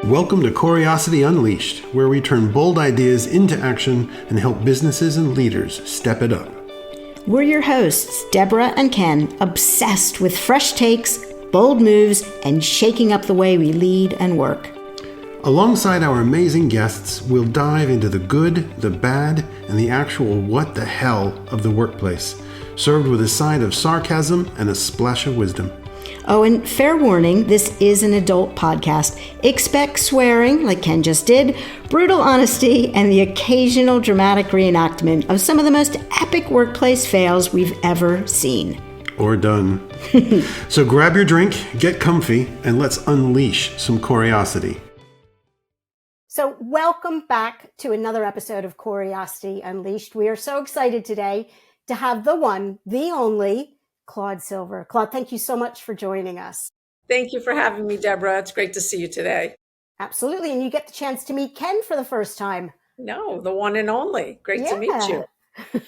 Welcome to Corey-osity Unleashed, where we turn bold ideas into action and help businesses and leaders step it up. We're your hosts, Debra and Ken, obsessed with fresh takes, bold moves, and shaking up the way we lead and work. Alongside our amazing guests, we'll dive into the good, the bad, and the actual what the hell of the workplace, served with a side of sarcasm and a splash of wisdom. Oh, and fair warning, this is an adult podcast. Expect swearing, like Ken just did, brutal honesty, and the occasional dramatic reenactment of some of the most epic workplace fails we've ever seen. Or done. So grab your drink, get comfy, and let's unleash some Corey-osity. So welcome back to another episode of Corey-osity Unleashed. We are so excited today to have the one, the only, Claude Silver. Claude, thank you so much for joining us. Thank you for having me, Debra. It's great to see you today. Absolutely. And you get the chance to meet Ken for the first time. No, the one and only. Great to meet you.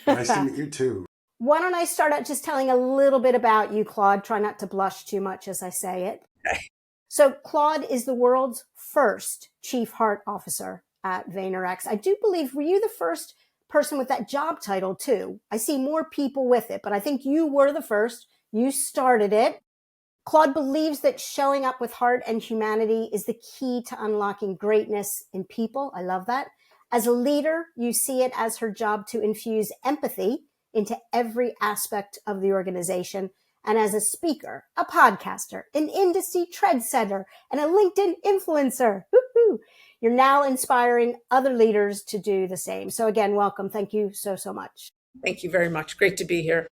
Nice to meet you too. Why don't I start out just telling a little bit about you, Claude? Try not to blush too much as I say it. Okay. So Claude is the world's first Chief Heart Officer at VaynerX. I do believe, were you the first person with that job title too? I see more people with it, but I think you were the first. You started it. Claude believes that showing up with heart and humanity is the key to unlocking greatness in people. I love that. As a leader, you see it as her job to infuse empathy into every aspect of the organization. And as a speaker, a podcaster, an industry trendsetter, and a LinkedIn influencer, woo-hoo, you're now inspiring other leaders to do the same. So again, welcome. Thank you so much. Thank you very much. Great to be here.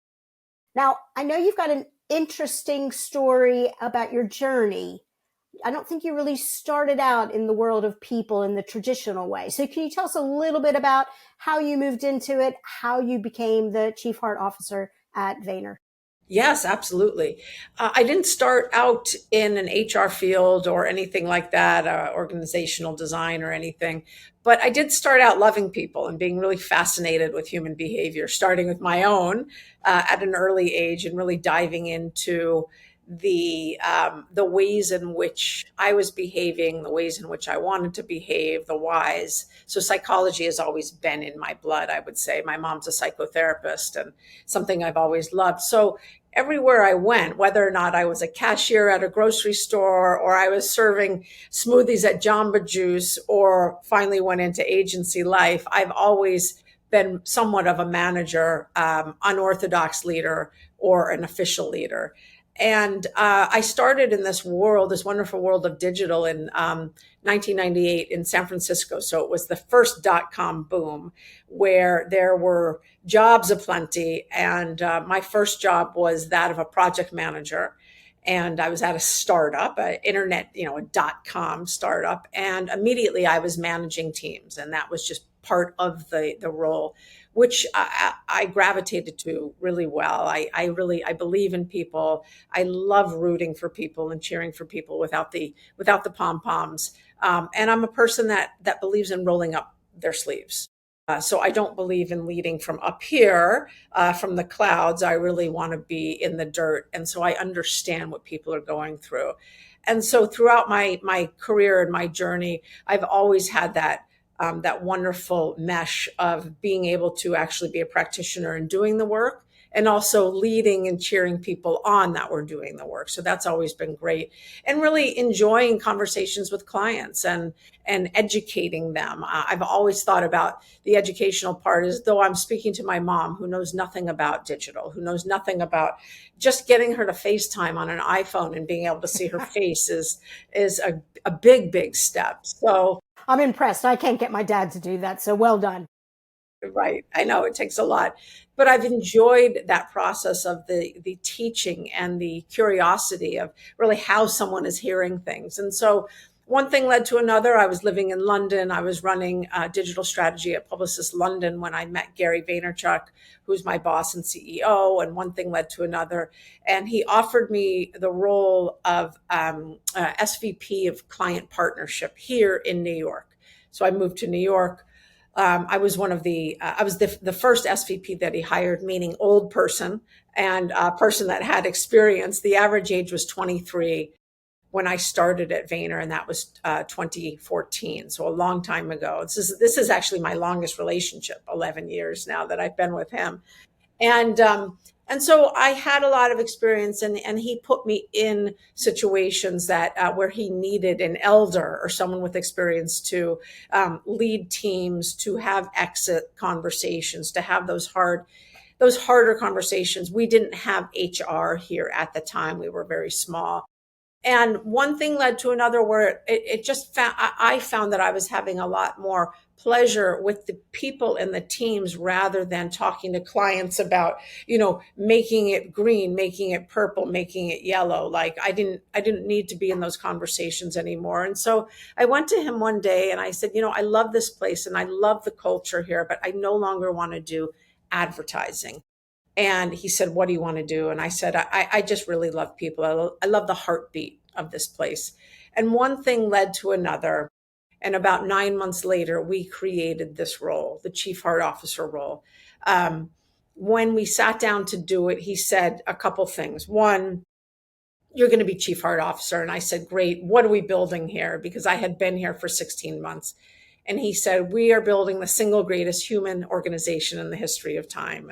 Now, I know you've got an interesting story about your journey. I don't think you really started out in the world of people in the traditional way. So can you tell us a little bit about how you moved into it, how you became the Chief Heart Officer at Vayner? Yes, absolutely. I didn't start out in an HR field or anything like that, organizational design or anything, but I did start out loving people and being really fascinated with human behavior, starting with my own at an early age and really diving into the ways in which I was behaving, the ways in which I wanted to behave, the whys. So psychology has always been in my blood, I would say. My mom's a psychotherapist and something I've always loved. So everywhere I went, whether or not I was a cashier at a grocery store or I was serving smoothies at Jamba Juice or finally went into agency life, I've always been somewhat of a manager, unorthodox leader, or an official leader. And I started in this world, this wonderful world of digital in 1998 in San Francisco. So it was the first .com boom where there were jobs aplenty. And my first job was that of a project manager. And I was at a startup, an internet, a .com startup. And immediately I was managing teams. And that was just part of the role, which I gravitated to really well. I believe in people. I love rooting for people and cheering for people without the pom-poms. And I'm a person that believes in rolling up their sleeves. So I don't believe in leading from up here, from the clouds. I really want to be in the dirt. And so I understand what people are going through. And so throughout my career and my journey, I've always had that wonderful mesh of being able to actually be a practitioner and doing the work and also leading and cheering people on that were doing the work. So that's always been great and really enjoying conversations with clients and educating them. I've always thought about the educational part as though I'm speaking to my mom who knows nothing about digital, who knows nothing about just getting her to FaceTime on an iPhone and being able to see her face is a big step. So I'm impressed. I can't get my dad to do that. So well done. Right. I know it takes a lot, but I've enjoyed that process of the teaching and the curiosity of really how someone is hearing things. And so one thing led to another. I was living in London. I was running digital strategy at Publicis London when I met Gary Vaynerchuk, who's my boss and CEO. And one thing led to another. And he offered me the role of SVP of client partnership here in New York. So I moved to New York. I was the first SVP that he hired, meaning old person and a person that had experience. The average age was 23. when I started at Vayner, and that was 2014, so a long time ago. This is actually my longest relationship, 11 years now that I've been with him. And so I had a lot of experience, and he put me in situations that where he needed an elder or someone with experience to lead teams, to have exit conversations, to have those harder conversations. We didn't have HR here at the time. We were very small. And one thing led to another where I found that I was having a lot more pleasure with the people and the teams rather than talking to clients about, making it green, making it purple, making it yellow. Like I didn't need to be in those conversations anymore. And so I went to him one day and I said, I love this place and I love the culture here, but I no longer want to do advertising. And he said, what do you want to do? And I said, I just really love people. I love the heartbeat of this place. And one thing led to another. And about 9 months later, we created this role, the Chief Heart Officer role. When we sat down to do it, he said a couple things. One, you're going to be Chief Heart Officer. And I said, great. What are we building here? Because I had been here for 16 months. And he said, we are building the single greatest human organization in the history of time.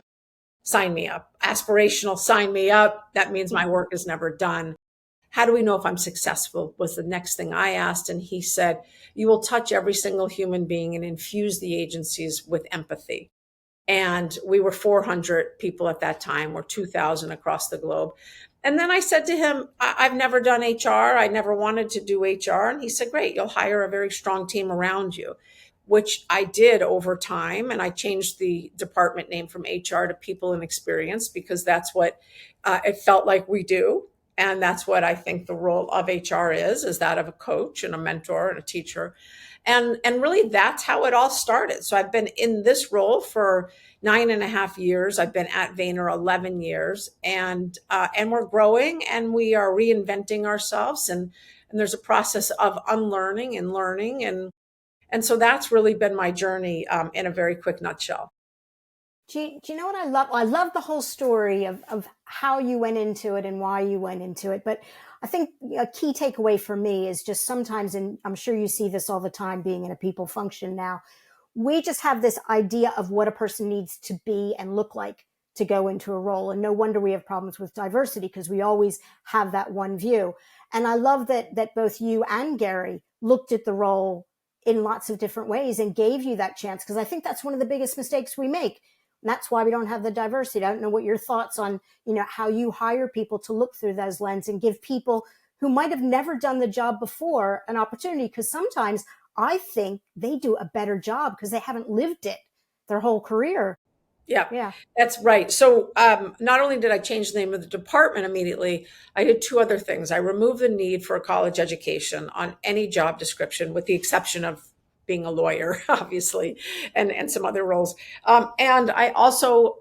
Sign me up. Aspirational, sign me up. That means my work is never done. How do we know if I'm successful was the next thing I asked. And he said, you will touch every single human being and infuse the agencies with empathy. And we were 400 people at that time. We're 2,000 across the globe. And then I said to him, I've never done HR. I never wanted to do HR. And he said, great, you'll hire a very strong team around you, which I did over time. And I changed the department name from HR to People and Experience because that's what it felt like we do. And that's what I think the role of HR is that of a coach and a mentor and a teacher. And really that's how it all started. So I've been in this role for 9.5 years. I've been at Vayner 11 years and we're growing and we are reinventing ourselves. And there's a process of unlearning and learning. And so that's really been my journey in a very quick nutshell. Do you know what I love? I love the whole story of how you went into it and why you went into it. But I think a key takeaway for me is just sometimes, and I'm sure you see this all the time being in a people function now, we just have this idea of what a person needs to be and look like to go into a role. And no wonder we have problems with diversity because we always have that one view. And I love that both you and Gary looked at the role in lots of different ways and gave you that chance. Because I think that's one of the biggest mistakes we make. And that's why we don't have the diversity. I don't know what your thoughts on, how you hire people to look through those lenses and give people who might have never done the job before an opportunity. Because sometimes I think they do a better job because they haven't lived it their whole career. Yeah, that's right. So not only did I change the name of the department immediately, I did two other things. I removed the need for a college education on any job description, with the exception of being a lawyer, obviously, and some other roles. And I also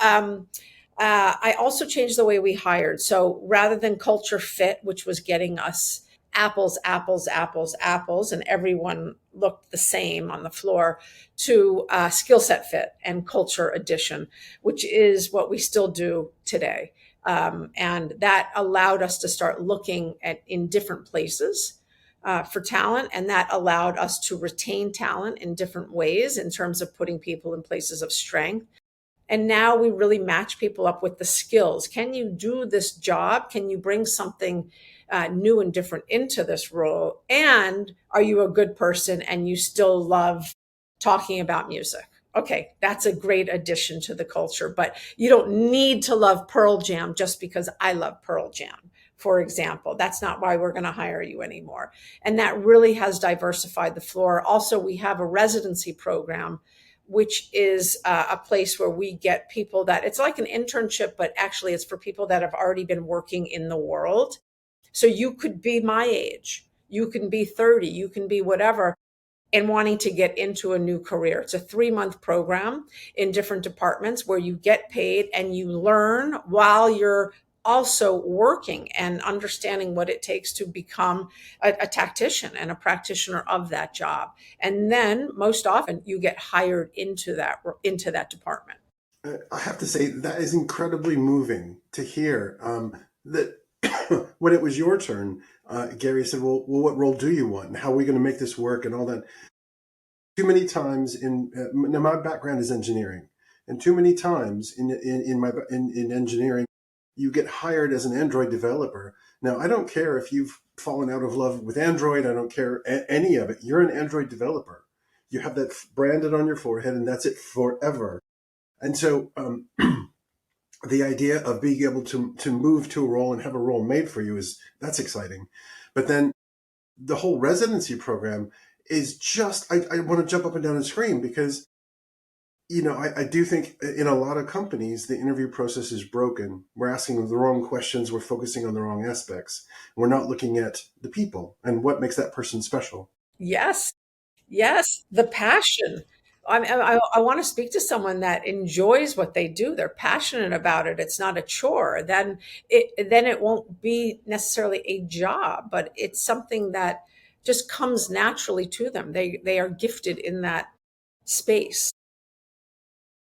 changed the way we hired. So rather than culture fit, which was getting us apples, and everyone looked the same on the floor, to skill set fit and culture addition, which is what we still do today. And that allowed us to start looking in different places for talent. And that allowed us to retain talent in different ways in terms of putting people in places of strength. And now we really match people up with the skills. Can you do this job? Can you bring something new and different into this role? And are you a good person and you still love talking about music? Okay, that's a great addition to the culture, but you don't need to love Pearl Jam just because I love Pearl Jam, for example. That's not why we're going to hire you anymore. And that really has diversified the floor. Also, we have a residency program, which is a place where we get people that it's like an internship, but actually it's for people that have already been working in the world. So you could be my age, you can be 30, you can be whatever, and wanting to get into a new career. It's a 3-month program in different departments where you get paid and you learn while you're also working and understanding what it takes to become a tactician and a practitioner of that job. And then most often you get hired into that department. I have to say that is incredibly moving to hear, that when it was your turn, Gary said, well, what role do you want? And how are we going to make this work and all that? Too many times now my background is engineering, and too many times in engineering, you get hired as an Android developer. Now, I don't care if you've fallen out of love with Android. I don't care any of it. You're an Android developer. You have that branded on your forehead, and that's it forever. And so the idea of being able to move to a role and have a role made for you that's exciting. But then the whole residency program is just, I want to jump up and down and scream because, I do think in a lot of companies, the interview process is broken. We're asking the wrong questions. We're focusing on the wrong aspects. We're not looking at the people and what makes that person special. Yes. Yes. The passion. I want to speak to someone that enjoys what they do. They're passionate about it. It's not a chore. Then it won't be necessarily a job, but it's something that just comes naturally to them. They are gifted in that space.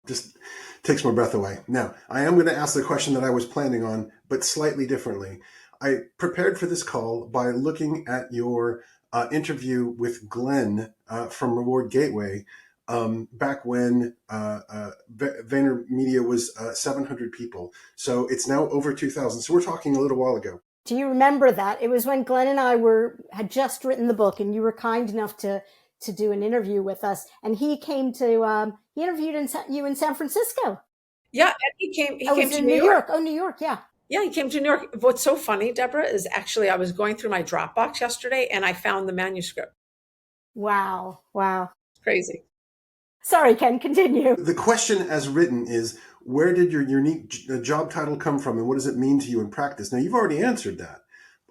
Just takes my breath away. Now, I am going to ask the question that I was planning on, but slightly differently. I prepared for this call by looking at your interview with Glenn from Reward Gateway back when VaynerMedia was 700 people. So it's now over 2,000. So we're talking a little while ago. Do you remember that? It was when Glenn and I had just written the book, and you were kind enough to do an interview with us, and he came to he interviewed you in San Francisco. Yeah, and he came to New York. Oh, New York, yeah. Yeah, he came to New York. What's so funny, Debra, is actually I was going through my Dropbox yesterday and I found the manuscript. Wow. It's crazy. Sorry, Ken, continue. The question as written is, where did your unique job title come from and what does it mean to you in practice? Now, you've already answered that.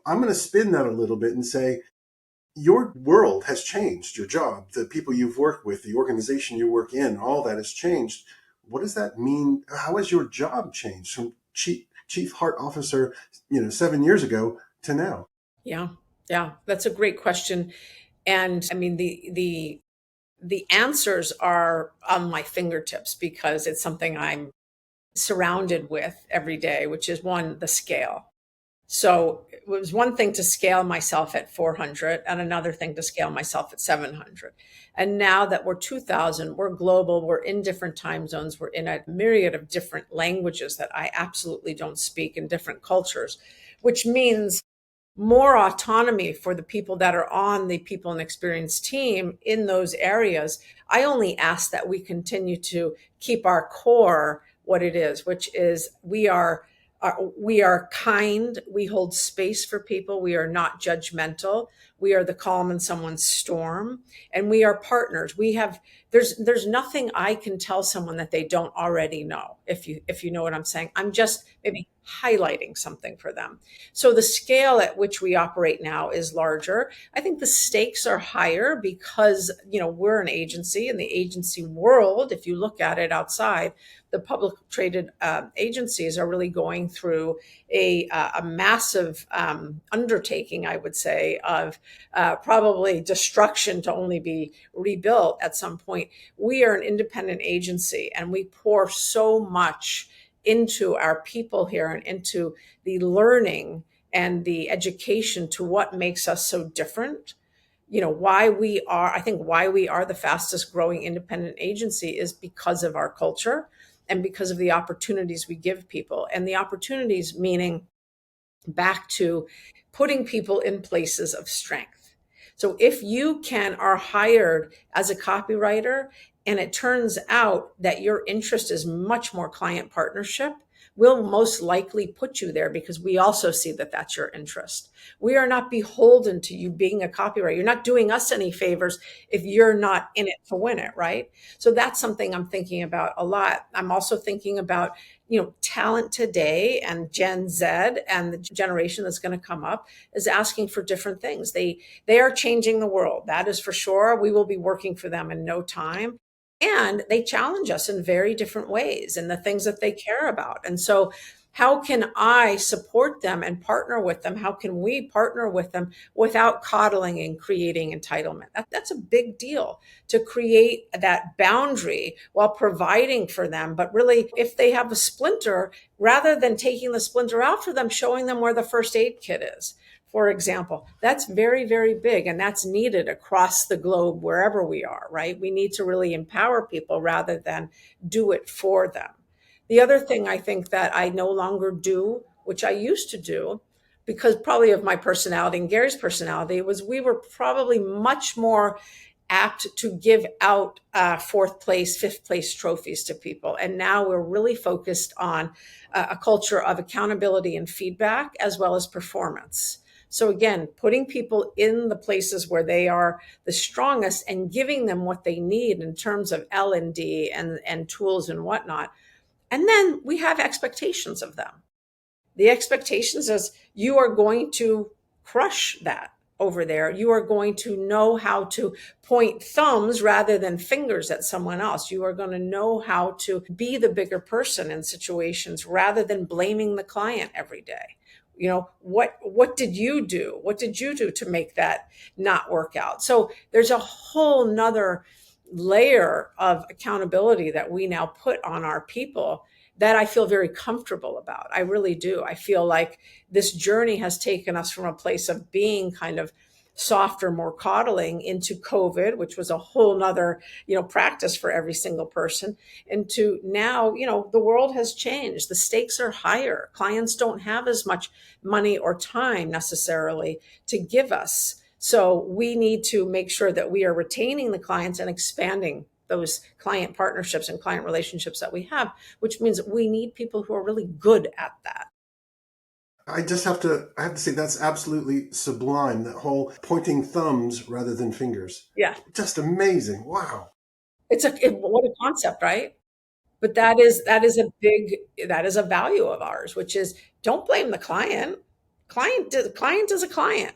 I'm going to spin that a little bit and say, your world has changed, your job, the people you've worked with, the organization you work in, all that has changed. What does that mean? How has your job changed from chief heart officer, 7 years ago to now? Yeah, that's a great question. And I mean, the answers are on my fingertips because it's something I'm surrounded with every day, which is one, the scale. So it was one thing to scale myself at 400 and another thing to scale myself at 700. And now that we're 2000, we're global, we're in different time zones, we're in a myriad of different languages that I absolutely don't speak in different cultures, which means more autonomy for the people that are on the people and experience team in those areas. I only ask that we continue to keep our core what it is, which is we are kind. We hold space for people. We are not judgmental. We are the calm in someone's storm, and we are partners. There's nothing I can tell someone that they don't already know. If you know what I'm saying, I'm just maybe highlighting something for them. So the scale at which we operate now is larger. I think the stakes are higher because, we're an agency, in the agency world. If you look at it outside, the public traded agencies are really going through a massive undertaking, I would say, of probably destruction to only be rebuilt at some point. We are an independent agency and we pour so much into our people here and into the learning and the education to what makes us so different. Why we are the fastest growing independent agency is because of our culture and because of the opportunities we give people. And the opportunities meaning back to putting people in places of strength. So if you are hired as a copywriter and it turns out that your interest is much more client partnership, we'll most likely put you there because we also see that that's your interest. We are not beholden to you being a copywriter. You're not doing us any favors if you're not in it to win it, right? So that's something I'm thinking about a lot. I'm also thinking about, talent today and Gen Z and the generation that's going to come up is asking for different things. They are changing the world. That is for sure. We will be working for them in no time. And they challenge us in very different ways and the things that they care about. And so How can I support them and partner with them? How can we partner with them without coddling and creating entitlement? That's a big deal, to create that boundary while providing for them. But really, if they have a splinter, rather than taking the splinter out for them, showing them where the first aid kit is, for example, that's very, very big. And that's needed across the globe, wherever we are, right? We need to really empower people rather than do it for them. The other thing I think that I no longer do, which I used to do, because probably of my personality and Gary's personality, was we were probably much more apt to give out fourth place, fifth place trophies to people. And now we're really focused on a culture of accountability and feedback, as well as performance. So again, putting people in the places where they are the strongest and giving them what they need in terms of L&D and tools and whatnot. And then we have expectations of them. The expectations is you are going to crush that over there. You are going to know how to point thumbs rather than fingers at someone else. You are going to know how to be the bigger person in situations rather than blaming the client every day. You know, what did you do? What did you do to make that not work out? So there's a whole nother layer of accountability that we now put on our people that I feel very comfortable about. I really do. I feel like this journey has taken us from a place of being kind of softer, more coddling, into COVID, which was a whole nother, practice for every single person, into now, the world has changed. The stakes are higher. Clients don't have as much money or time necessarily to give us. So we need to make sure that we are retaining the clients and expanding those client partnerships and client relationships that we have, which means we need people who are really good at that. I have to say that's absolutely sublime, that whole pointing thumbs rather than fingers. Yeah. Just amazing. Wow. What a concept, right? But that is a value of ours, which is don't blame the client. Client is a client.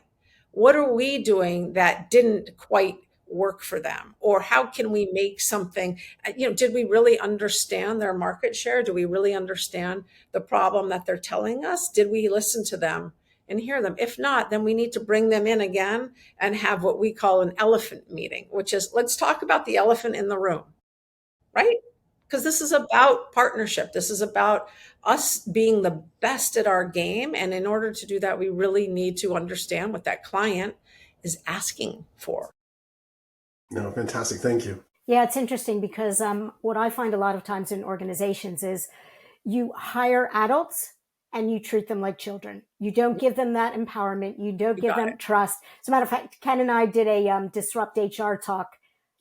What are we doing that didn't quite work for them? Or how can we make something, did we really understand their market share? Do we really understand the problem that they're telling us? Did we listen to them and hear them? If not, then we need to bring them in again and have what we call an elephant meeting, which is, let's talk about the elephant in the room, right? Because this is about partnership. This is about us being the best at our game. And in order to do that, we really need to understand what that client is asking for. No, fantastic. Thank you. Yeah, it's interesting because what I find a lot of times in organizations is you hire adults and you treat them like children. You don't give them that empowerment. You don't give them trust. As a matter of fact, Ken and I did a Disrupt HR talk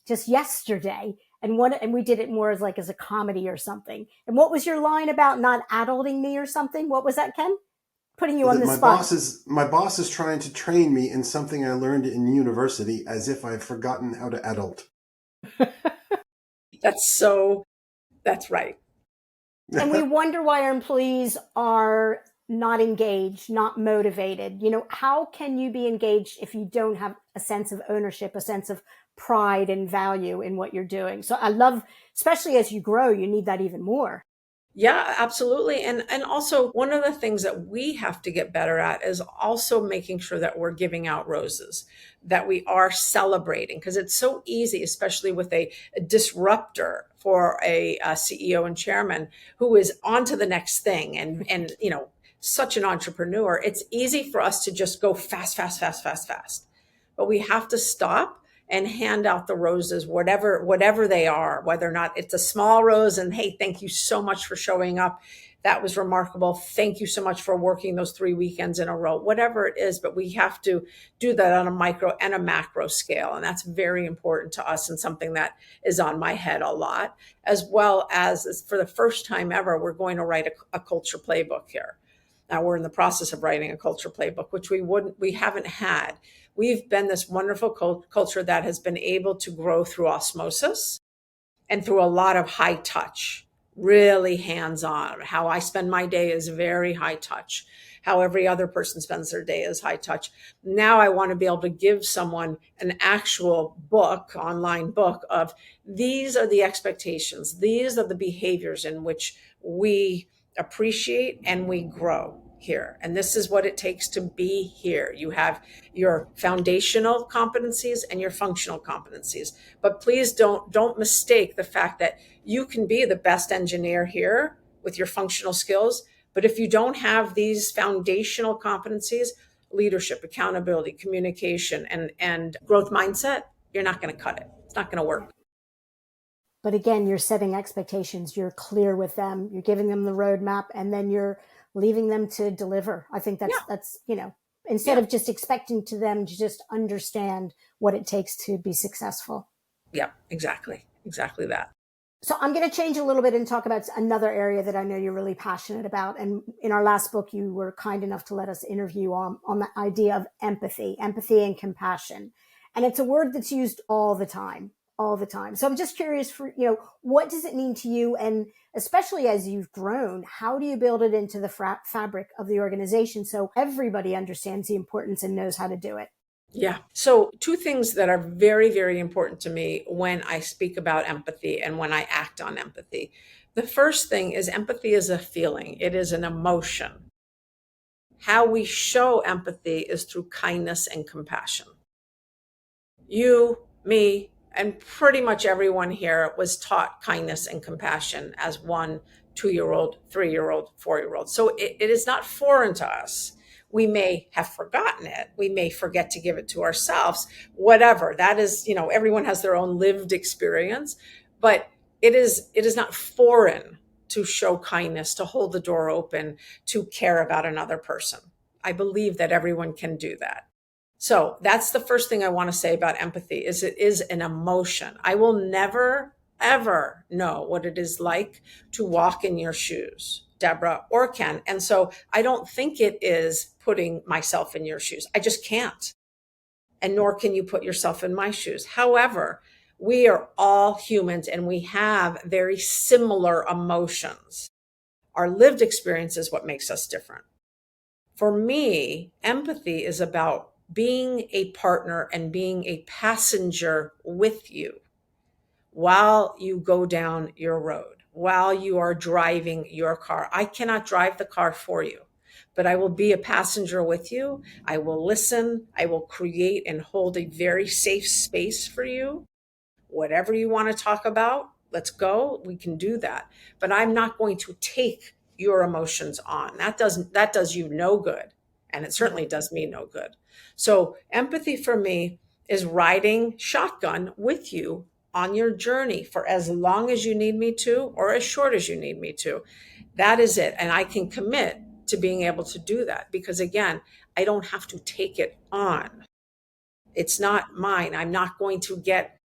just yesterday. And we did it more as a comedy or something. And what was your line about not adulting me or something? What was that, Ken? Putting you on the spot. My boss is trying to train me in something I learned in university as if I've forgotten how to adult. That's right. And we wonder why our employees are not engaged, not motivated. How can you be engaged if you don't have a sense of ownership, a sense of pride and value in what you're doing? So I love, especially as you grow, you need that even more. Yeah, absolutely. And also one of the things that we have to get better at is also making sure that we're giving out roses, that we are celebrating, because it's so easy, especially with a disruptor for a CEO and chairman who is on to the next thing and such an entrepreneur. It's easy for us to just go fast. But we have to stop and hand out the roses, whatever they are, whether or not it's a small rose and, hey, thank you so much for showing up. That was remarkable. Thank you so much for working those 3 weekends in a row, whatever it is. But we have to do that on a micro and a macro scale. And that's very important to us and something that is on my head a lot, as well as for the first time ever, we're going to write a culture playbook here. Now we're in the process of writing a culture playbook, which we haven't had. We've been this wonderful culture that has been able to grow through osmosis and through a lot of high touch, really hands-on. How I spend my day is very high touch. How every other person spends their day is high touch. Now I want to be able to give someone an actual book, online book of these are the expectations. These are the behaviors in which we appreciate, and we grow here. And this is what it takes to be here. You have your foundational competencies and your functional competencies. But please don't mistake the fact that you can be the best engineer here with your functional skills. But if you don't have these foundational competencies, leadership, accountability, communication, and growth mindset, you're not going to cut it. It's not going to work. But again, you're setting expectations. You're clear with them. You're giving them the roadmap, and then you're leaving them to deliver. I think that's instead of just expecting them to just understand what it takes to be successful. Yeah, exactly that. So I'm going to change a little bit and talk about another area that I know you're really passionate about. And in our last book, you were kind enough to let us interview on the idea of empathy and compassion. And it's a word that's used all the time. So I'm just curious what does it mean to you? And especially as you've grown, how do you build it into the fabric of the organization so everybody understands the importance and knows how to do it? Yeah. So two things that are very, very important to me when I speak about empathy and when I act on empathy. The first thing is empathy is a feeling. It is an emotion. How we show empathy is through kindness and compassion. You, me, and pretty much everyone here was taught kindness and compassion as 1, 2-year-old, 3-year-old, 4-year-old. So it is not foreign to us. We may have forgotten it. We may forget to give it to ourselves, whatever. That is, everyone has their own lived experience, but it is not foreign to show kindness, to hold the door open, to care about another person. I believe that everyone can do that. So that's the first thing I want to say about empathy is it is an emotion. I will never, ever know what it is like to walk in your shoes, Debra or Ken. And so I don't think it is putting myself in your shoes. I just can't. And nor can you put yourself in my shoes. However, we are all humans and we have very similar emotions. Our lived experience is what makes us different. For me, empathy is about being a partner and being a passenger with you while you go down your road, while you are driving your car. I cannot drive the car for you, but I will be a passenger with you. I will listen. I will create and hold a very safe space for you. Whatever you want to talk about, let's go. We can do that. But I'm not going to take your emotions on. That does you no good. And it certainly does me no good. So empathy for me is riding shotgun with you on your journey for as long as you need me to, or as short as you need me to. That is it. And I can commit to being able to do that because again, I don't have to take it on. It's not mine. I'm not going to get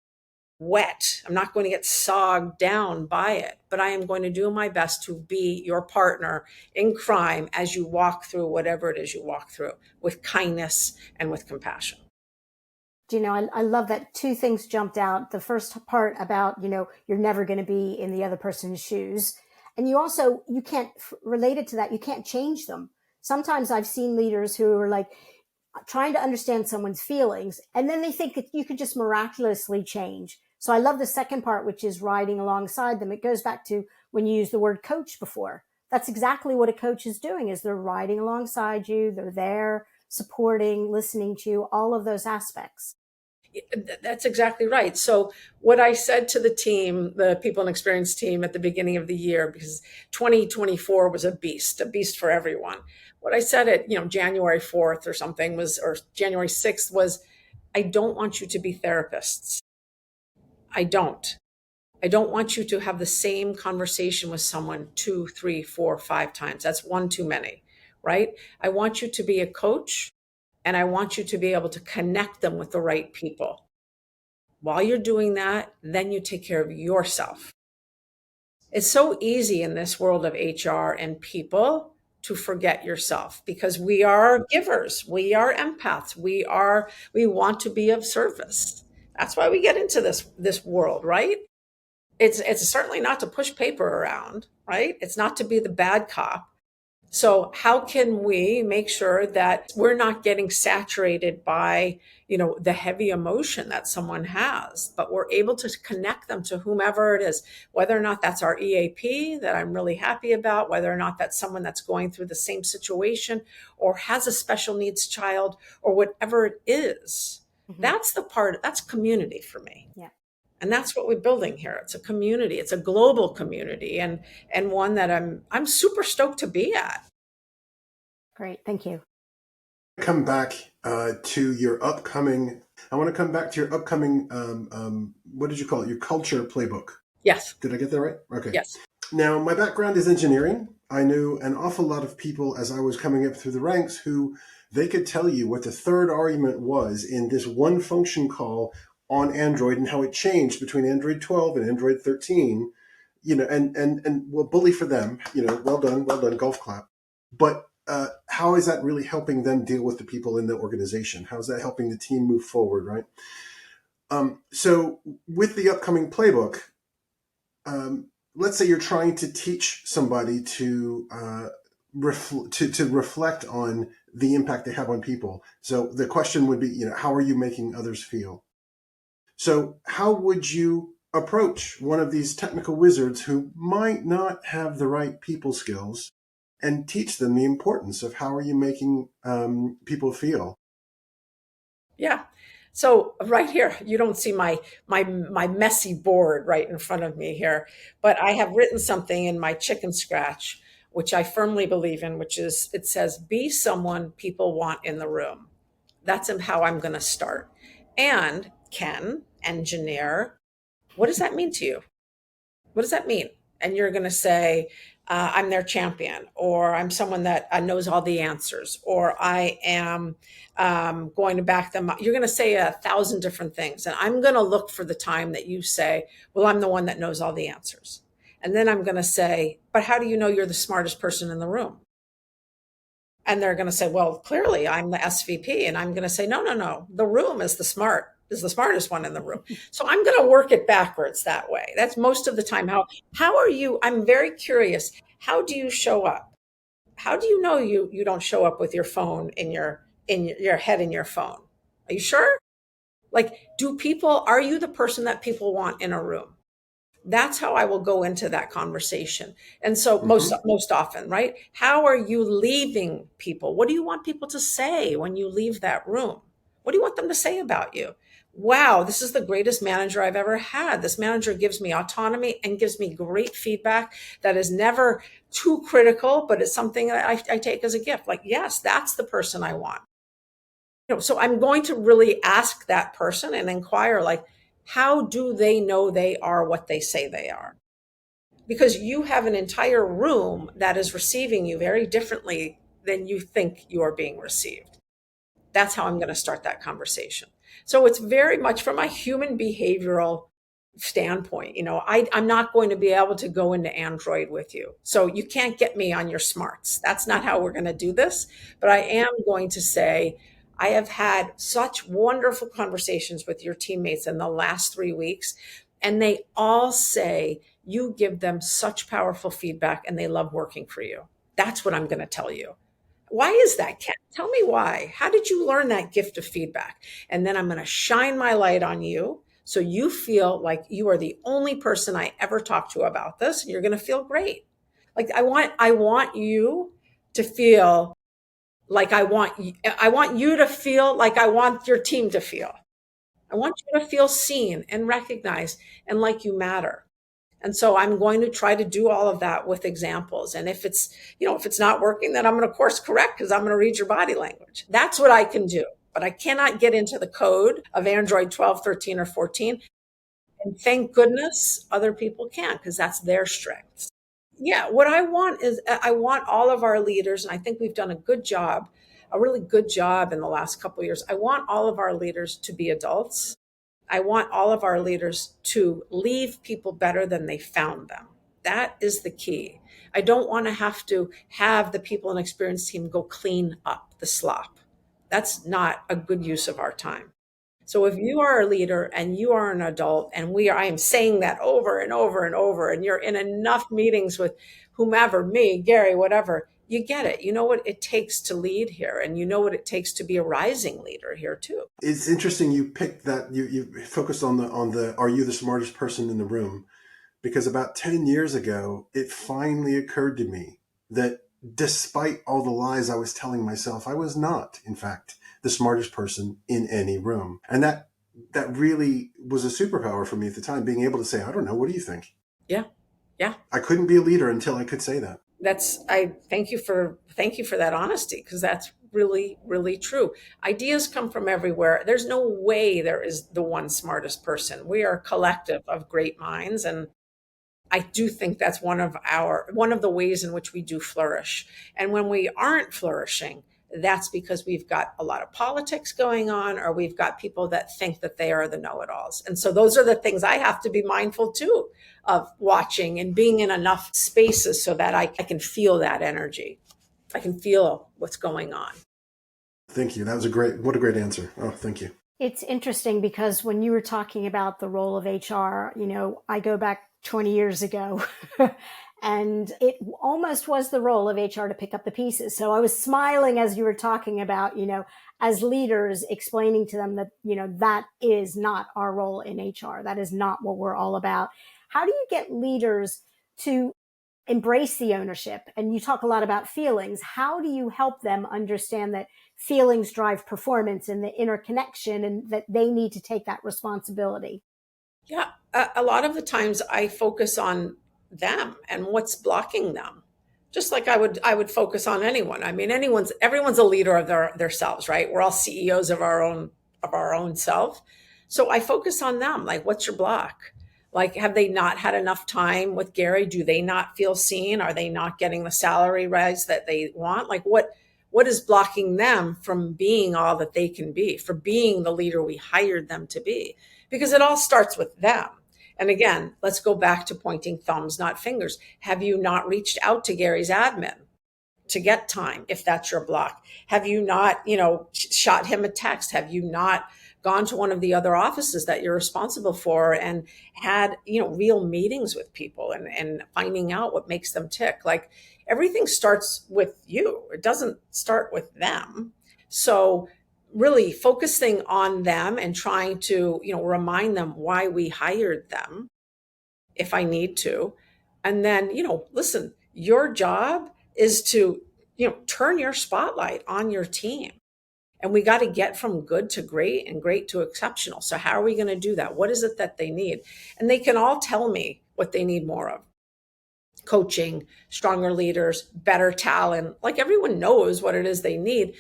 wet. I'm not going to get sogged down by it, but I am going to do my best to be your partner in crime as you walk through whatever it is you walk through with kindness and with compassion. I love that two things jumped out. The first part about, you're never going to be in the other person's shoes. And you can't relate it to that. You can't change them. Sometimes I've seen leaders who are like trying to understand someone's feelings, and then they think that you could just miraculously change. So I love the second part, which is riding alongside them. It goes back to when you used the word coach before. That's exactly what a coach is doing, is they're riding alongside you. They're there, supporting, listening to you, all of those aspects. That's exactly right. So what I said to the team, the people and experience team at the beginning of the year, because 2024 was a beast for everyone. What I said at, January 4th or something or January 6th was, I don't want you to be therapists. I don't want you to have the same conversation with someone 2, 3, 4, 5 times. That's one too many, right? I want you to be a coach, and I want you to be able to connect them with the right people. While you're doing that, then you take care of yourself. It's so easy in this world of HR and people to forget yourself because we are givers. We are empaths. We want to be of service. That's why we get into this world, right? It's certainly not to push paper around, right? It's not to be the bad cop. So how can we make sure that we're not getting saturated by, the heavy emotion that someone has, but we're able to connect them to whomever it is, whether or not that's our EAP that I'm really happy about, whether or not that's someone that's going through the same situation or has a special needs child or whatever it is. That's the part, that's community for me. Yeah. And that's what we're building here. It's a community. It's a global community and one that I'm super stoked to be at. Great. Thank you. Come back to your upcoming. I want to come back to your upcoming. What did you call it? Your culture playbook. Yes. Did I get that right? Okay. Yes. Now, my background is engineering. I knew an awful lot of people as I was coming up through the ranks who they could tell you what the third argument was in this one function call on Android and how it changed between Android 12 and Android 13. And well, bully for them. Well done, golf clap. But how is that really helping them deal with the people in the organization? How is that helping the team move forward, right? So with the upcoming playbook, let's say you're trying to teach somebody to reflect on the impact they have on people. So the question would be, how are you making others feel? So how would you approach one of these technical wizards who might not have the right people skills and teach them the importance of how are you making people feel? Yeah. So right here, you don't see my messy board right in front of me here, but I have written something in my chicken scratch, which I firmly believe in, which is, it says, be someone people want in the room. That's how I'm going to start. And Ken, engineer, what does that mean to you? What does that mean? And you're going to say, I'm their champion, or I'm someone that knows all the answers, or I am going to back them up. You're going to say 1,000 different things. And I'm going to look for the time that you say, well, I'm the one that knows all the answers. And then I'm going to say, but how do you know you're the smartest person in the room? And they're going to say, well, clearly I'm the SVP. And I'm going to say, no. The room is the smartest one in the room. So I'm going to work it backwards that way. That's most of the time. How are you? I'm very curious. How do you show up? How do you know you don't show up with your phone in your head in your phone? Are you sure? Like, are you the person that people want in a room? That's how I will go into that conversation. And so most often, right? How are you leaving people? What do you want people to say when you leave that room? What do you want them to say about you? Wow, this is the greatest manager I've ever had. This manager gives me autonomy and gives me great feedback that is never too critical, but it's something that I take as a gift. Like, yes, that's the person I want. So I'm going to really ask that person and inquire, like, how do they know they are what they say they are? Because you have an entire room that is receiving you very differently than you think you are being received. That's how I'm going to start that conversation. So it's very much from a human behavioral standpoint. I'm not going to be able to go into Android with you. So you can't get me on your smarts. That's not how we're going to do this. But I am going to say, I have had such wonderful conversations with your teammates in the last 3 weeks, and they all say you give them such powerful feedback and they love working for you. That's what I'm going to tell you. Why is that, Ken? Tell me why. How did you learn that gift of feedback? And then I'm going to shine my light on you so you feel like you are the only person I ever talked to about this, and you're going to feel great. Like I want you to feel like I want you to feel like I want your team to feel. I want you to feel seen and recognized and like you matter. And so I'm going to try to do all of that with examples. And if it's not working, then I'm going to course correct because I'm going to read your body language. That's what I can do. But I cannot get into the code of Android 12, 13, or 14. And thank goodness other people can, because that's their strengths. Yeah, what I want is I want all of our leaders, and I think we've done a really good job in the last couple of years. I want all of our leaders to be adults. I want all of our leaders to leave people better than they found them. That is the key. I don't want to have the people and experience team go clean up the slop. That's not a good use of our time. So if you are a leader and you are an adult, and I am saying that over and over and over, and you're in enough meetings with whomever, me, Gary, whatever, you get it. You know what it takes to lead here, and you know what it takes to be a rising leader here too. It's interesting you picked that, you focused on the are you the smartest person in the room? Because about 10 years ago, it finally occurred to me that despite all the lies I was telling myself, I was not, in fact, the smartest person in any room. And that really was a superpower for me at the time, being able to say, I don't know, what do you think? Yeah. Yeah. I couldn't be a leader until I could say that. I thank you for that honesty, because that's really, really true. Ideas come from everywhere. There's no way there is the one smartest person. We are a collective of great minds, and I do think that's one of the ways in which we do flourish. And when we aren't flourishing, that's because we've got a lot of politics going on, or we've got people that think that they are the know-it-alls. And so those are the things I have to be mindful too of, watching and being in enough spaces so that I can feel that energy. I can feel what's going on. Thank you. That was what a great answer. Oh, thank you. It's interesting because when you were talking about the role of HR, I go back 20 years ago and it almost was the role of HR to pick up the pieces. So I was smiling as you were talking about, as leaders, explaining to them that, that is not our role in HR. That is not what we're all about. How do you get leaders to embrace the ownership? And you talk a lot about feelings. How do you help them understand that feelings drive performance and the interconnection, and that they need to take that responsibility? Yeah, a lot of the times I focus on them and what's blocking them. Just like I would focus on anyone. I mean, everyone's a leader of themselves, right? We're all CEOs of our own self. So I focus on them. Like, what's your block? Like, have they not had enough time with Gary? Do they not feel seen? Are they not getting the salary rise that they want? Like, what is blocking them from being all that they can be, for being the leader we hired them to be? Because it all starts with them. And again, let's go back to pointing thumbs, not fingers. Have you not reached out to Gary's admin to get time, if that's your block? Have you not, shot him a text? Have you not gone to one of the other offices that you're responsible for and had, real meetings with people and finding out what makes them tick? Like, everything starts with you. It doesn't start with them. So really focusing on them and trying to, remind them why we hired them, if I need to. And then, listen, your job is to, turn your spotlight on your team. And we got to get from good to great and great to exceptional. So how are we going to do that? What is it that they need? And they can all tell me what they need more of. Coaching, stronger leaders, better talent. Like, everyone knows what it is they need.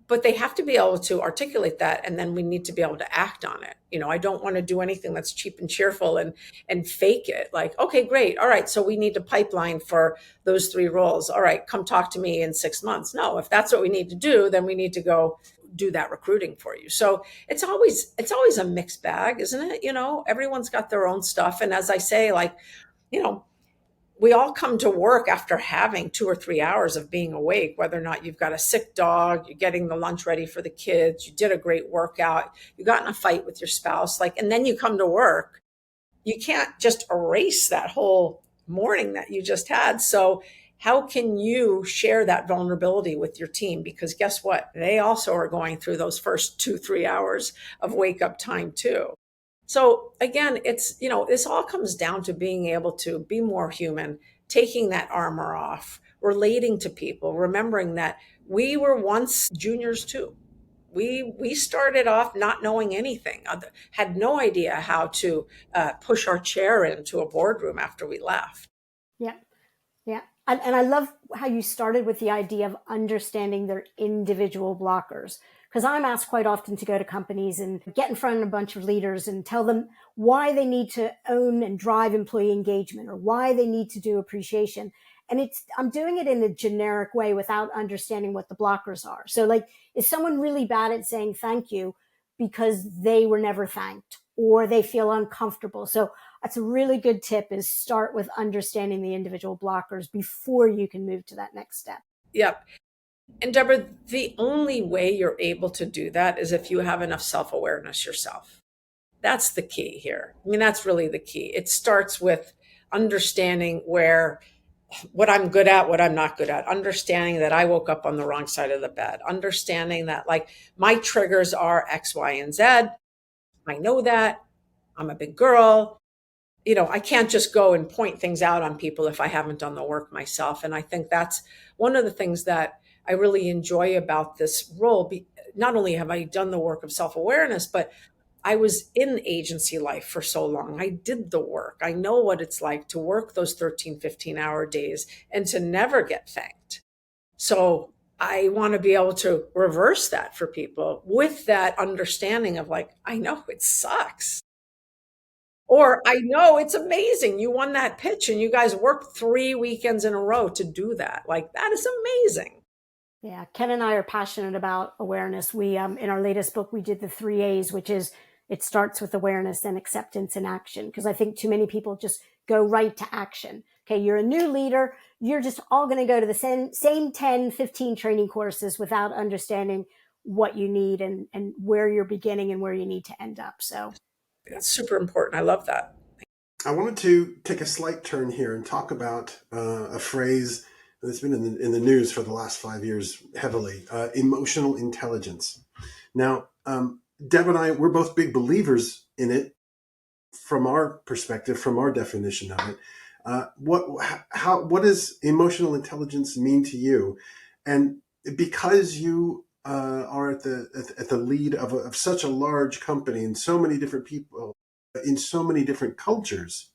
But they have to be able to articulate that, and then we need to be able to act on it. I don't want to do anything that's cheap and cheerful and fake it. Like, okay, great. All right, so we need a pipeline for those 3 roles. All right, come talk to me in 6 months. No, if that's what we need to do, then we need to go do that recruiting for you. So it's always a mixed bag, isn't it? Everyone's got their own stuff. And as I say, like, we all come to work after having 2 or 3 hours of being awake, whether or not you've got a sick dog, you're getting the lunch ready for the kids, you did a great workout, you got in a fight with your spouse, and then you come to work. You can't just erase that whole morning that you just had. So how can you share that vulnerability with your team? Because guess what? They also are going through those first 2-3 hours of wake up time too. So again, it's, this all comes down to being able to be more human, taking that armor off, relating to people, remembering that we were once juniors too. We started off not knowing anything, had no idea how to push our chair into a boardroom after we left. Yeah. Yeah. And I love how you started with the idea of understanding their individual blockers. Because I'm asked quite often to go to companies and get in front of a bunch of leaders and tell them why they need to own and drive employee engagement, or why they need to do appreciation. And I'm doing it in a generic way without understanding what the blockers are. So like, is someone really bad at saying thank you because they were never thanked, or they feel uncomfortable? So that's a really good tip, is start with understanding the individual blockers before you can move to that next step. Yep. And Debra, the only way you're able to do that is if you have enough self-awareness yourself. That's the key here. I mean, that's really the key. It starts with understanding where what I'm good at, what I'm not good at, understanding that I woke up on the wrong side of the bed, understanding that like my triggers are X, Y, and Z. I know that. I'm a big girl. I can't just go and point things out on people if I haven't done the work myself. And I think that's one of the things that I really enjoy about this role. Not only have I done the work of self-awareness, but I was in agency life for so long. I did the work. I know what it's like to work those 13, 15-hour days and to never get thanked. So I want to be able to reverse that for people with that understanding of like, I know it sucks. Or I know it's amazing. You won that pitch and you guys worked 3 weekends in a row to do that. Like, that is amazing. Yeah, Ken and I are passionate about awareness. We, in our latest book, we did the 3 A's, which is it starts with awareness, then acceptance and action. Because I think too many people just go right to action. Okay, you're a new leader. You're just all going to go to the same 10, 15 training courses without understanding what you need and where you're beginning and where you need to end up. So it's super important. I love that. I wanted to take a slight turn here and talk about a phrase that's been in the news for the last 5 years heavily, emotional intelligence. Now, Deb and I, we're both big believers in it from our perspective, from our definition of it. What does emotional intelligence mean to you? And because you are at the lead of such a large company and so many different people in so many different cultures,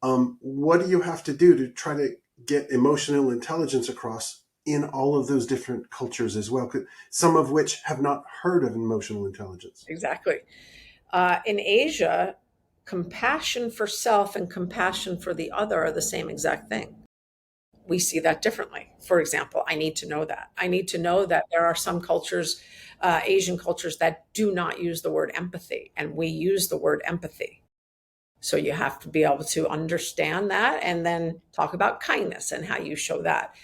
what do you have to do to try to get emotional intelligence across in all of those different cultures as well, some of which have not heard of emotional intelligence? Exactly. In Asia, compassion for self and compassion for the other are the same exact thing. We see that differently. For example, I need to know that. I need to know that there are some cultures, Asian cultures, that do not use the word empathy, and we use the word empathy. So you have to be able to understand that and then talk about kindness and how you show that.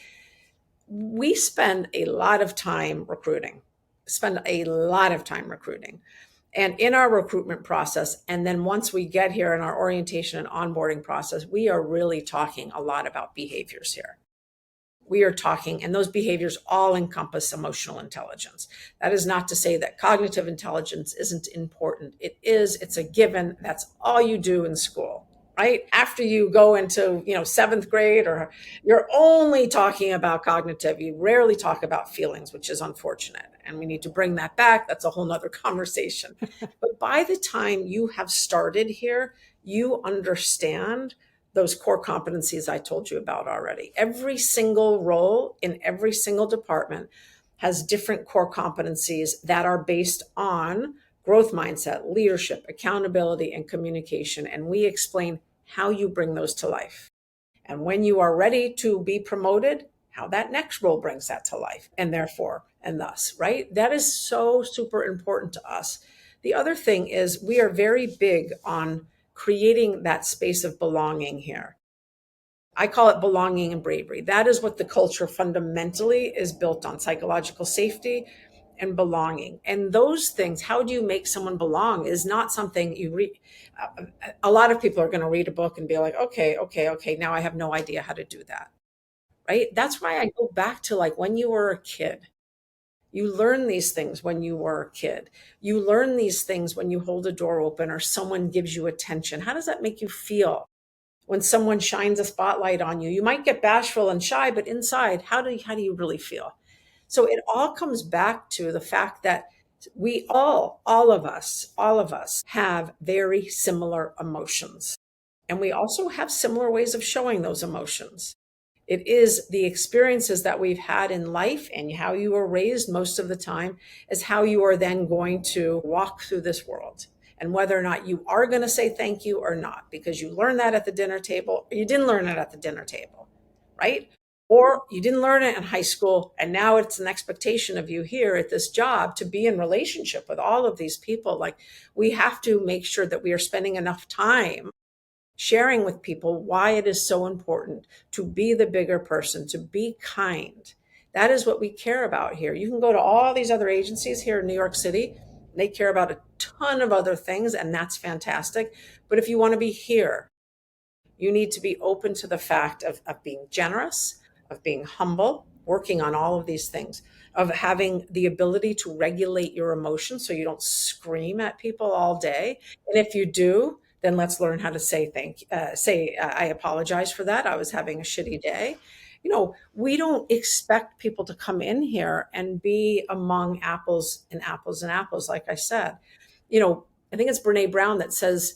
We spend a lot of time recruiting, And in our recruitment process, and then once we get here in our orientation and onboarding process, we are really talking a lot about behaviors here. We are talking, and those behaviors all encompass emotional intelligence. That is not to say that cognitive intelligence isn't important. It is, it's a given. That's all you do in school, right? After you go into, 7th grade, or you're only talking about cognitive, you rarely talk about feelings, which is unfortunate. And we need to bring that back. That's a whole nother conversation. But by the time you have started here, you understand those core competencies I told you about already. Every single role in every single department has different core competencies that are based on growth mindset, leadership, accountability, and communication. And we explain how you bring those to life. And when you are ready to be promoted, how that next role brings that to life, and therefore, and thus, right? That is so super important to us. The other thing is we are very big on creating that space of belonging here. I call it belonging and bravery. That is what the culture fundamentally is built on: psychological safety and belonging. And those things, how do you make someone belong, is not something you read. A lot of people are going to read a book and be like, okay, now I have no idea how to do that, right? That's why I go back to like when you were a kid. You learn these things when you were a kid. You learn these things when you hold a door open or someone gives you attention. How does that make you feel when someone shines a spotlight on you? You might get bashful and shy, but inside, how do you really feel? So it all comes back to the fact that we all of us have very similar emotions. And we also have similar ways of showing those emotions. It is the experiences that we've had in life and how you were raised most of the time is how you are then going to walk through this world. And whether or not you are going to say thank you or not, because you learned that at the dinner table, or you didn't learn it at the dinner table, right? Or you didn't learn it in high school, and now it's an expectation of you here at this job to be in relationship with all of these people. Like, we have to make sure that we are spending enough time sharing with people why it is so important to be the bigger person, to be kind. That is what we care about here. You can go to all these other agencies here in New York City. They care about a ton of other things, and that's fantastic. But if you want to be here, You need to be open to the fact of being generous, of being humble, working on all of these things, of having the ability to regulate your emotions so you don't scream at people all day. And if you do, then let's learn how to say I apologize for that. I was having a shitty day. We don't expect people to come in here and be among apples and apples and apples, like I said. I think it's Brene Brown that says,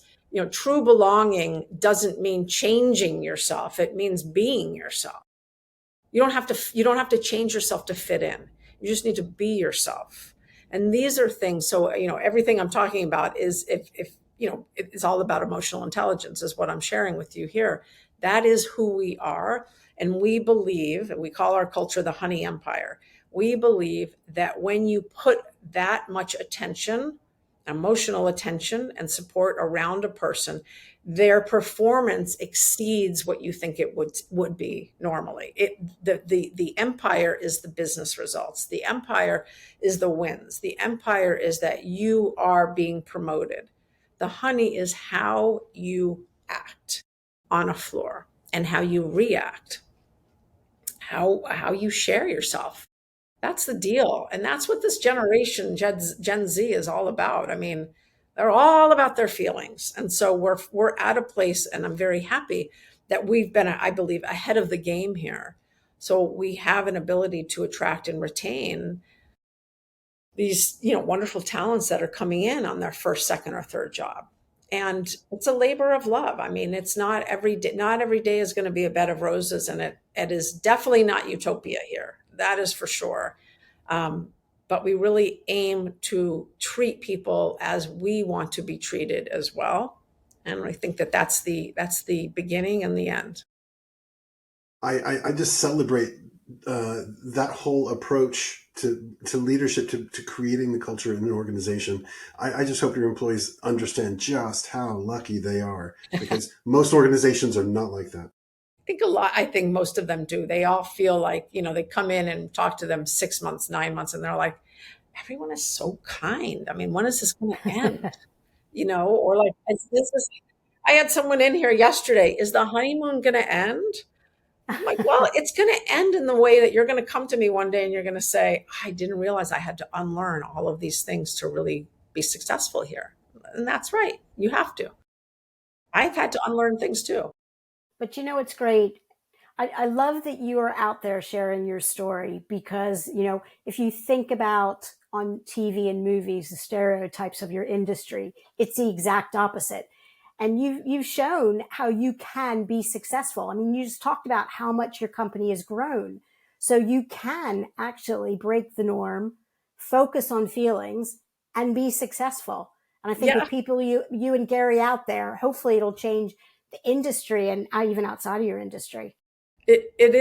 true belonging doesn't mean changing yourself. It means being yourself. You don't have to change yourself to fit in. You just need to be yourself. And these are things. So, everything I'm talking about is if it's all about emotional intelligence is what I'm sharing with you here. That is who we are. And we call our culture the honey empire. We believe that when you put that much attention, emotional attention and support around a person, their performance exceeds what you think it would be normally. The empire is the business results. The empire is the wins. The empire is that you are being promoted. The honey is how you act on a floor and how you react, how you share yourself. That's the deal. And that's what this generation, Gen Z, is all about. I mean, they're all about their feelings. And so we're at a place, and I'm very happy that we've been, I believe, ahead of the game here. So we have an ability to attract and retain these, wonderful talents that are coming in on their first, second, or third job. And it's a labor of love. I mean, it's not every day is going to be a bed of roses, and it is definitely not utopia here. That is for sure. But we really aim to treat people as we want to be treated as well. And I think that's the beginning and the end. I just celebrate that whole approach to leadership, to creating the culture in an organization. I just hope your employees understand just how lucky they are, because most organizations are not like that. I think most of them do. They all feel like, they come in and talk to them 6 months, 9 months, and they're like, everyone is so kind. I mean, when is this going to end? Or like, I had someone in here yesterday. Is the honeymoon going to end? I'm like, well, it's going to end in the way that you're going to come to me one day and you're going to say, I didn't realize I had to unlearn all of these things to really be successful here. And that's right. You have to. I've had to unlearn things too. But it's great. I love that you are out there sharing your story, because, if you think about on TV and movies, the stereotypes of your industry, it's the exact opposite. And you've shown how you can be successful. I mean, you just talked about how much your company has grown. So you can actually break the norm, focus on feelings, and be successful. And I think with people, you and Gary out there, hopefully it'll change the industry and even outside of your industry. It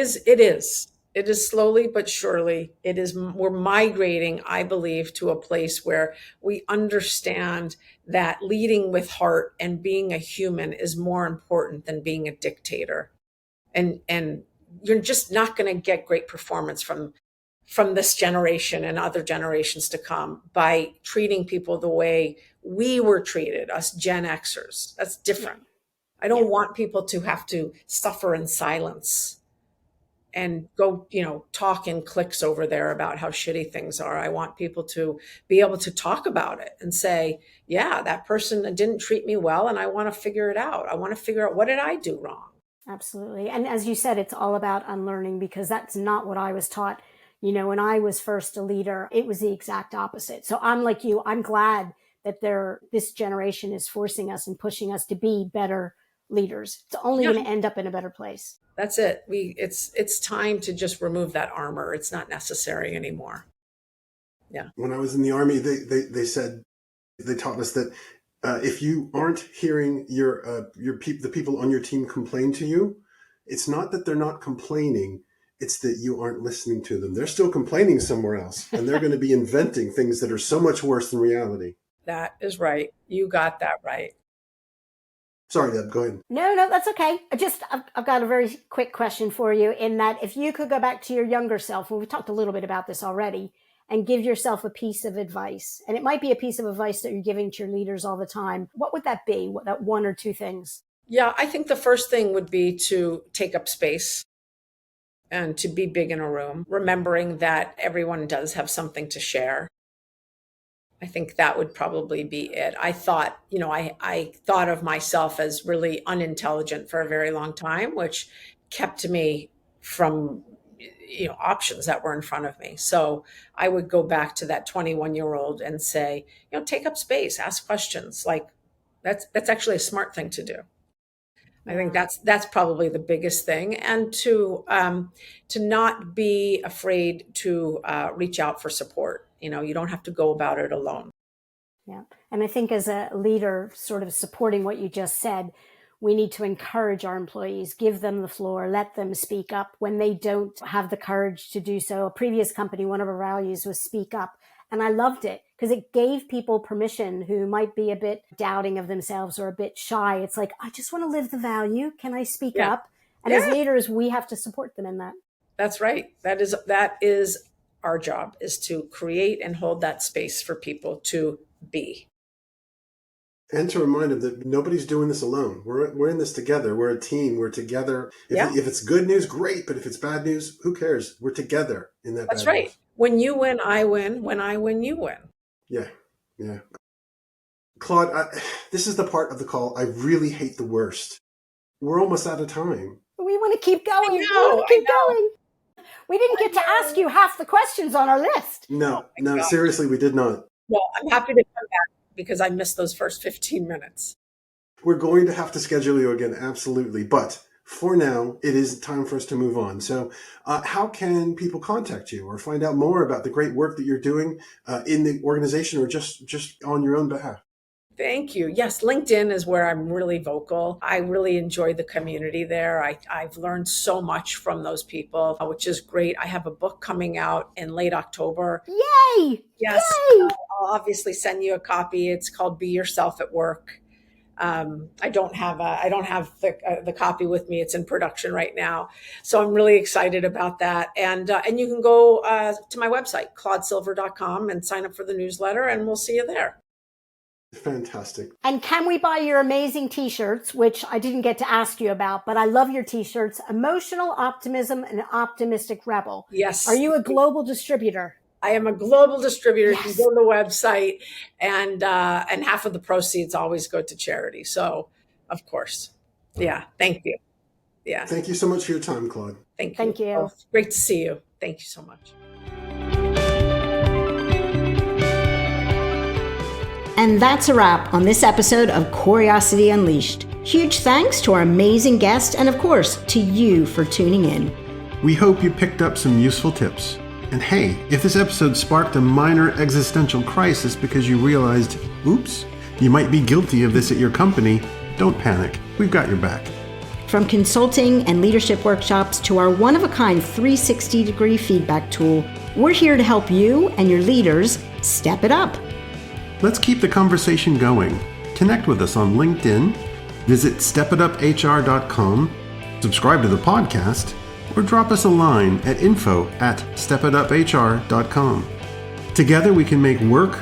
is slowly but surely. We're migrating, I believe, to a place where we understand that leading with heart and being a human is more important than being a dictator. And you're just not going to get great performance from this generation and other generations to come by treating people the way we were treated, us Gen Xers. That's different. I don't want people to have to suffer in silence and go, talk in cliques over there about how shitty things are. I want people to be able to talk about it and say, yeah, that person didn't treat me well, and I want to figure it out. I want to figure out, what did I do wrong? Absolutely. And as you said, it's all about unlearning, because that's not what I was taught. When I was first a leader, it was the exact opposite. So I'm like you. I'm glad that this generation is forcing us and pushing us to be better leaders. It's only going to end up in a better place. That's it. It's time to just remove that armor. It's not necessary anymore. Yeah. When I was in the Army, they taught us that if you aren't hearing the people on your team complain to you, it's not that they're not complaining. It's that you aren't listening to them. They're still complaining somewhere else, and they're going to be inventing things that are so much worse than reality. That is right. You got that right. Sorry, Deb, go ahead. No, that's okay. I've got a very quick question for you, in that if you could go back to your younger self, and we talked a little bit about this already, and give yourself a piece of advice, and it might be a piece of advice that you're giving to your leaders all the time, what would that be? What, that one or two things? Yeah, I think the first thing would be to take up space and to be big in a room, remembering that everyone does have something to share. I think that would probably be it. I thought, I thought of myself as really unintelligent for a very long time, which kept me from, options that were in front of me. So I would go back to that 21-year-old and say, take up space, ask questions. Like that's actually a smart thing to do. I think that's probably the biggest thing, and to not be afraid to reach out for support. You don't have to go about it alone. Yeah. And I think as a leader, sort of supporting what you just said, we need to encourage our employees, give them the floor, let them speak up when they don't have the courage to do so. A previous company, one of our values was speak up. And I loved it because it gave people permission who might be a bit doubting of themselves or a bit shy. It's like, I just want to live the value. Can I speak up? And as leaders, we have to support them in that. That's right. That is our job, is to create and hold that space for people to be. And to remind them that nobody's doing this alone. We're in this together. We're a team. We're together. If it's good news, great. But if it's bad news, who cares? We're together in that. That's right. News. When you win, I win. When I win, you win. Yeah. Claude, this is the part of the call I really hate the worst. We're almost out of time. We want to keep going. We want to keep going. We didn't get to ask you half the questions on our list. No, seriously, we did not. Well, I'm happy to come back because I missed those first 15 minutes. We're going to have to schedule you again, absolutely. But for now, it is time for us to move on. So how can people contact you or find out more about the great work that you're doing in the organization or just on your own behalf? Thank you. Yes, LinkedIn is where I'm really vocal. I really enjoy the community there. I've learned so much from those people, which is great. I have a book coming out in late October. Yay! Yes. Yay! I'll obviously send you a copy. It's called Be Yourself at Work. I don't have the copy with me. It's in production right now. So I'm really excited about that. And you can go to my website, claudesilver.com, and sign up for the newsletter, and we'll see you there. Fantastic. And can we buy your amazing t-shirts, which I didn't get to ask you about, but I love your t-shirts, Emotional Optimism and Optimistic Rebel. Yes. Are you a global distributor? I am a global distributor. Yes. You can go to the website, and half of the proceeds always go to charity. So, of course. Yeah. Thank you. Yeah. Thank you so much for your time, Claude. Thank you. Oh, great to see you. Thank you so much. And that's a wrap on this episode of Corey-osity Unleashed. Huge thanks to our amazing guest and, of course, to you for tuning in. We hope you picked up some useful tips. And hey, if this episode sparked a minor existential crisis because you realized, oops, you might be guilty of this at your company, don't panic. We've got your back. From consulting and leadership workshops to our one-of-a-kind 360-degree feedback tool, we're here to help you and your leaders step it up. Let's keep the conversation going. Connect with us on LinkedIn, visit stepituphr.com, subscribe to the podcast, or drop us a line at info@stepituphr.com. Together we can make work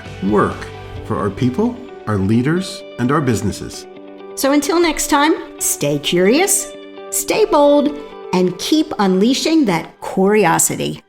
for our people, our leaders, and our businesses. So until next time, stay curious, stay bold, and keep unleashing that curiosity.